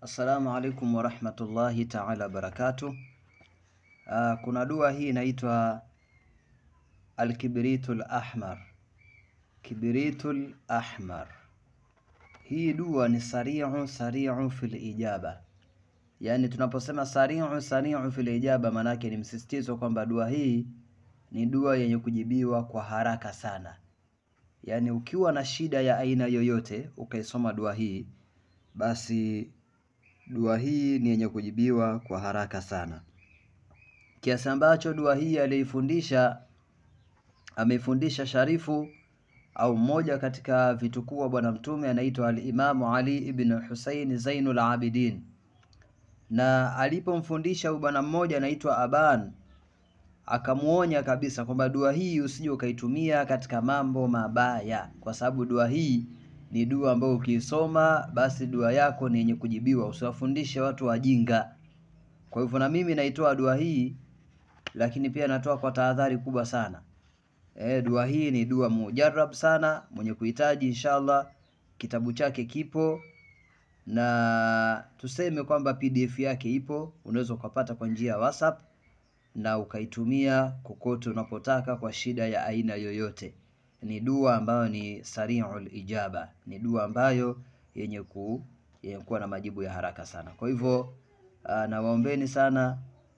Assalamu alaikum wa rahmatullahi ta'ala barakatuh. Kuna dua hii inaitwa al-kibritul ahmar. Kibritul ahmar. Hii dua ni sari'u fil ijaba. Yani tunaposema sari'u fil ijaba manake ni msisitizo kwamba dua hii ni dua yenye kujibiwa kwa haraka sana. Yani ukiwa na shida ya aina yoyote ukaisoma dua hii, basi dua hii ni yenye kujibiwa kwa haraka sana. Kiasi ambacho dua hii ameifundisha sharifu au mmoja katika vitukuu wa Bwana Mtume anaitwa al-Imamu Ali ibn Hussein Zainul Abidin. Na alipomfundisha bwana mmoja anaitwa Aban, akamuonya kabisa kwamba dua hii usije ukaitumia katika mambo mabaya, kwa sababu dua hii ni dua ambayo ukiisoma basi dua yako ni yenye kujibiwa. Usiwafundishe watu wajinga. Kwa hivyo na mimi naitoa dua hii, lakini pia natoa kwa tahadhari kubwa sana. Dua hii ni dua mujarrab sana. Mwenye kuhitaji inshallah kitabu chake kipo, na tuseme kwamba PDF yake ipo, unaweza ukapata kwa njia ya WhatsApp na ukaitumia kokote unapotaka kwa shida ya aina yoyote. Ni dua ambayo ni sari'ul ijaba, ni dua ambayo yenye kuwa na majibu ya haraka sana. Kwa hivyo nawaombeni sana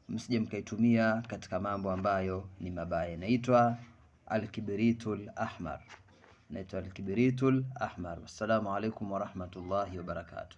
msije mkaitumia katika mambo ambayo ni mabaya. Inaitwa al-kibritul ahmar. Wassalamu alaikum wa rahmatullahi wa barakatuh.